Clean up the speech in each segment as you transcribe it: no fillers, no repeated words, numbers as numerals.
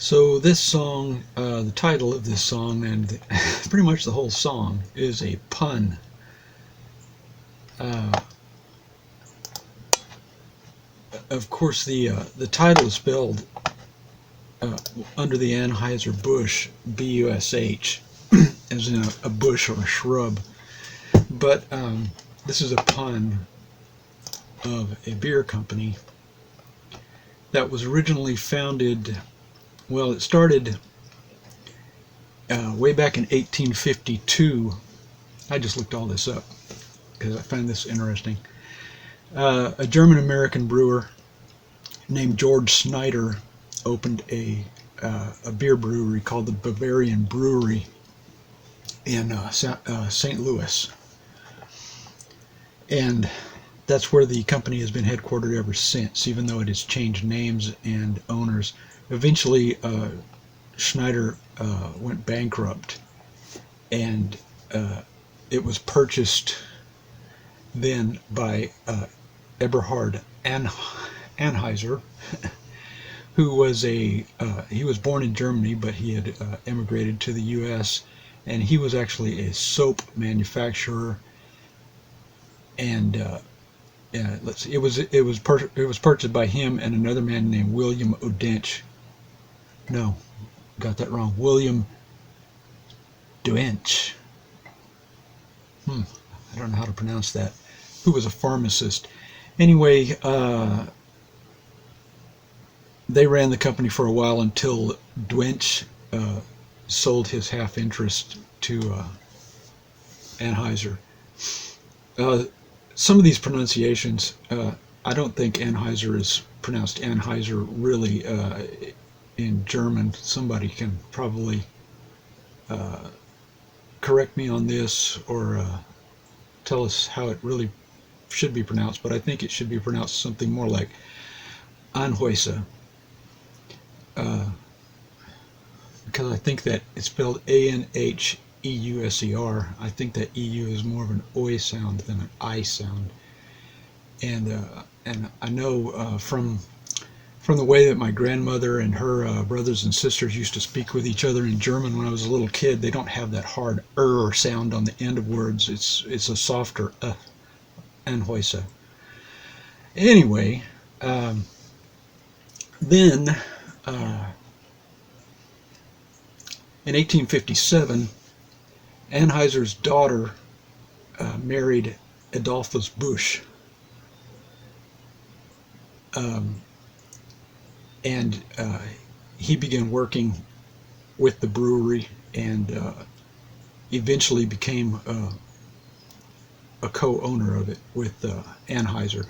So this song, the title of this song, and pretty much the whole song, is a pun. Uh, of course, the title is spelled uh, under the Anheuser-Busch, B-U-S-H, as in a bush or a shrub. But this is a pun of a beer company that was originally founded. Well, it started way back in 1852. I just looked all this up because I find this interesting. A German-American brewer named George Snyder opened a beer brewery called the Bavarian Brewery in St. Louis, and that's where the company has been headquartered ever since, even though it has changed names and owners. Eventually, Schneider went bankrupt, and it was purchased then by Eberhard Anheuser, who was he was born in Germany, but he had emigrated to the U.S., and he was actually a soap manufacturer. And let's see, it was purchased by him and another man named William O'Dench. No, got that wrong. William Duench. I don't know how to pronounce that. Who was a pharmacist. Anyway, they ran the company for a while until Duench sold his half interest to Anheuser. Some of these pronunciations, I don't think Anheuser is pronounced Anheuser really in German. Somebody can probably correct me on this or tell us how it really should be pronounced, but I think it should be pronounced something more like Anheuser, because I think that it's spelled Anheuser. I think that EU is more of an oi sound than an I sound, and I know from the way that my grandmother and her brothers and sisters used to speak with each other in German when I was a little kid, they don't have that hard sound on the end of words. It's a softer Anheuser. Anyway, then in 1857, Anheuser's daughter married Adolphus Busch, and he began working with the brewery and eventually became a co-owner of it with Anheuser.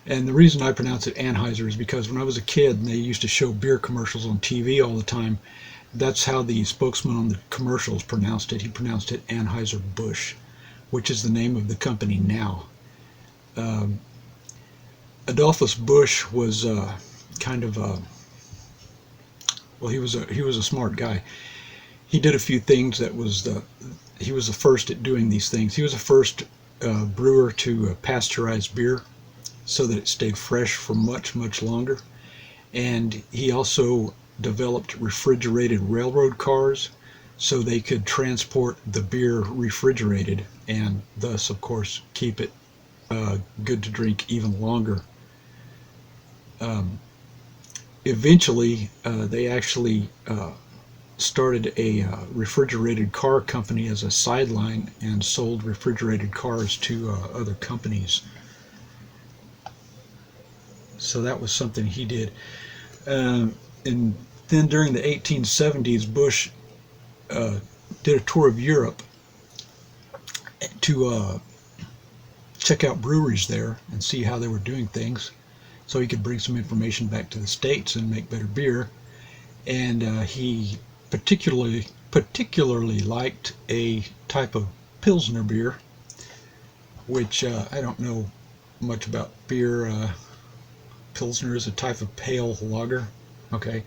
And the reason I pronounce it Anheuser is because when I was a kid and they used to show beer commercials on TV all the time, that's how the spokesman on the commercials pronounced it. He pronounced it Anheuser-Busch, which is the name of the company now. Adolphus Busch was kind of well, he was a smart guy. He did a few things that was he was the first at doing these things. He was the first brewer to pasteurize beer so that it stayed fresh for much, much longer. And he also developed refrigerated railroad cars so they could transport the beer refrigerated and thus, of course, keep it good to drink even longer. Eventually, they actually started a refrigerated car company as a sideline and sold refrigerated cars to other companies. So that was something he did. And then during the 1870s, Bush did a tour of Europe to check out breweries there and see how they were doing things, so he could bring some information back to the States and make better beer. And he particularly liked a type of Pilsner beer, which I don't know much about beer. Pilsner is a type of pale lager. Okay.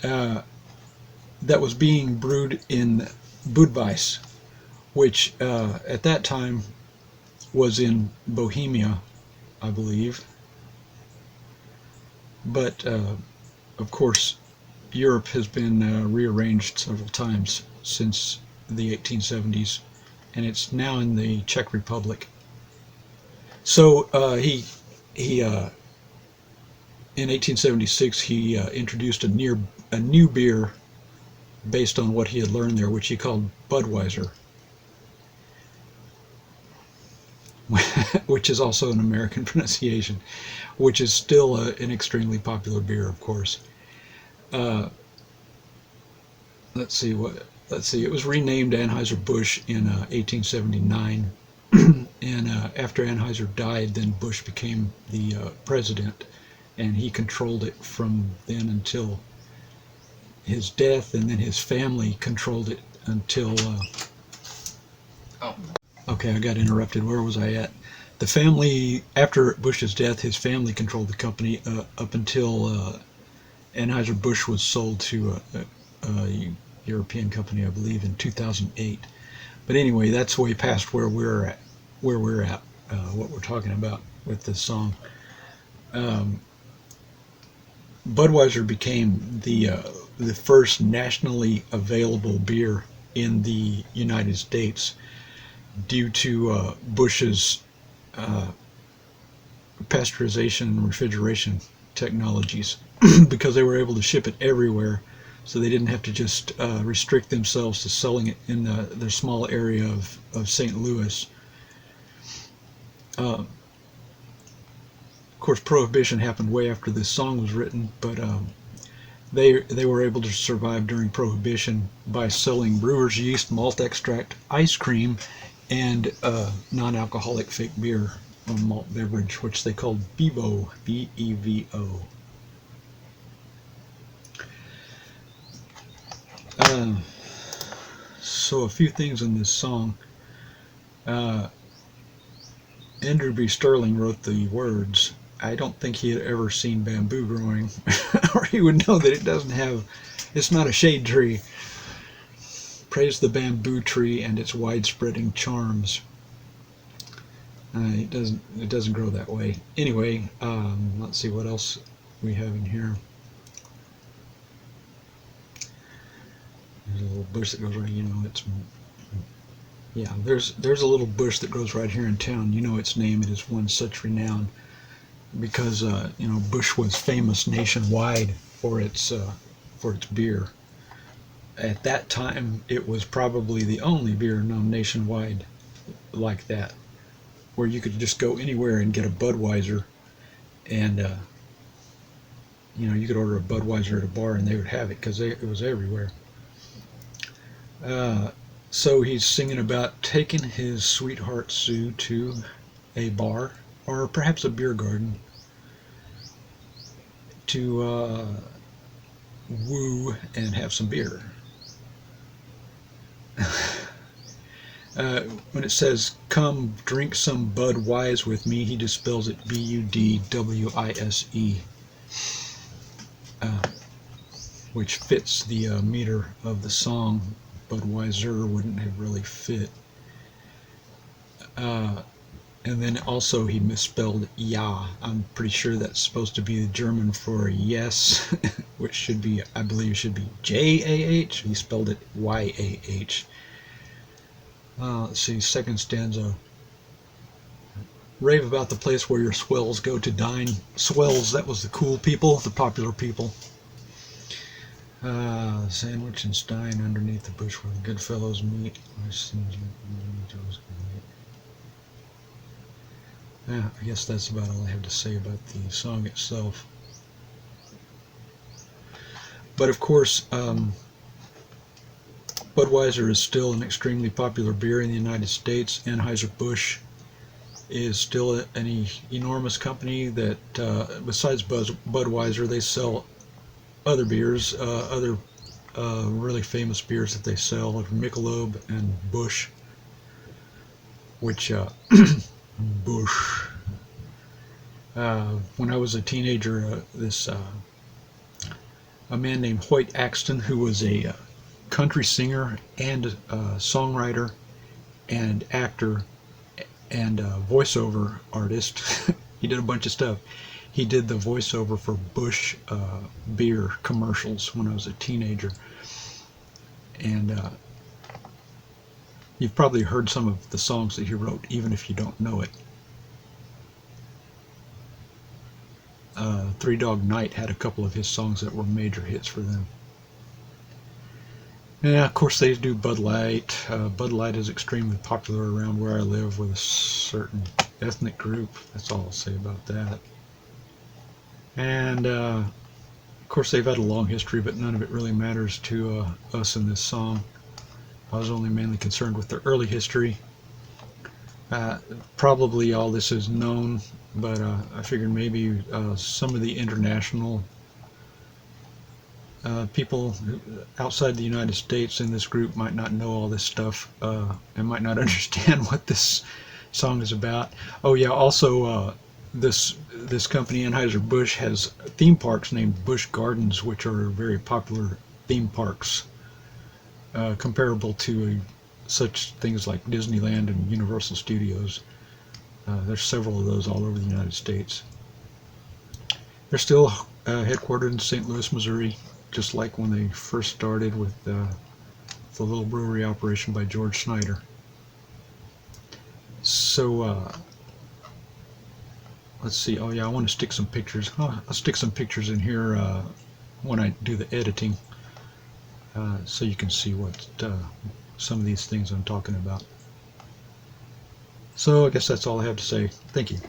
That was being brewed in Budweis, which at that time was in Bohemia, I believe. But of course, Europe has been rearranged several times since the 1870s, and it's now in the Czech Republic. So he in 1876 he introduced a new beer based on what he had learned there, which he called Budweiser, which is also an American pronunciation, which is still an extremely popular beer, of course. Uh, let's see what. Let's see. It was renamed Anheuser-Busch in 1879, and after Anheuser died, then Busch became the president, and he controlled it from then until his death, and then his family controlled it until. Oh. Okay, I got interrupted. Where was I at? The family, after Bush's death, his family controlled the company up until Anheuser-Busch was sold to a European company, I believe, in 2008. But anyway, that's way past where we're at, what we're talking about with this song. Um, Budweiser became the first nationally available beer in the United States due to Bush's uh, pasteurization and refrigeration technologies because they were able to ship it everywhere, so they didn't have to just restrict themselves to selling it in their small area of St. Louis. Of course, Prohibition happened way after this song was written, but they were able to survive during Prohibition by selling brewer's yeast, malt extract, ice cream, and non-alcoholic fake beer or malt beverage, which they called Bevo, B-E-V-O. So a few things in this song. Uh, Andrew B. Sterling wrote the words. I don't think he had ever seen bamboo growing, or he would know that it's not a shade tree. Praise the bamboo tree and its widespreading charms. It doesn't grow that way. Anyway, let's see what else we have in here. There's a little bush that goes right. There's a little bush that grows right here in town. You know its name. It is one such renown because Bush was famous nationwide for its beer. At that time, it was probably the only beer known nationwide like that, where you could just go anywhere and get a Budweiser, and you could order a Budweiser at a bar and they would have it because it was everywhere. So he's singing about taking his sweetheart Sue to a bar or perhaps a beer garden to woo and have some beer. When it says, come drink some Budwise with me, he just spells it B-U-D-W-I-S-E, which fits the meter of the song. Budweiser wouldn't have really fit. And then also he misspelled Ja. I'm pretty sure that's supposed to be the German for yes, which I believe should be J-A-H. He spelled it Y-A-H. Let's see, second stanza. Rave about the place where your swells go to dine. Swells, that was the cool people, the popular people. Sandwich and Stein underneath the bush where the good fellows meet. I guess that's about all I have to say about the song itself. But of course, Budweiser is still an extremely popular beer in the United States. Anheuser-Busch is still an enormous company that, besides Budweiser, they sell other beers, other really famous beers that they sell, like Michelob and Busch, which Busch. When I was a teenager, a man named Hoyt Axton, who was a country singer and songwriter and actor and voiceover artist, he did a bunch of stuff. he did the voiceover for Bush beer commercials when I was a teenager. And you've probably heard some of the songs that he wrote, even if you don't know it. Three Dog Night had a couple of his songs that were major hits for them. Yeah, of course they do Bud Light. Bud Light is extremely popular around where I live with a certain ethnic group. That's all I'll say about that. And of course they've had a long history, but none of it really matters to us in this song. I was only mainly concerned with their early history. Probably all this is known, but I figured maybe some of the international people outside the United States in this group might not know all this stuff and might not understand what this song is about. Oh yeah, also this company Anheuser-Busch has theme parks named Busch Gardens, which are very popular theme parks, comparable to such things like Disneyland and Universal Studios. There's several of those all over the United States. They're still headquartered in St. Louis, Missouri, just like when they first started with the little brewery operation by George Snyder. So let's see. Oh yeah, I want to stick some pictures. I'll stick some pictures in here when I do the editing, so you can see what some of these things I'm talking about. So I guess that's all I have to say. Thank you.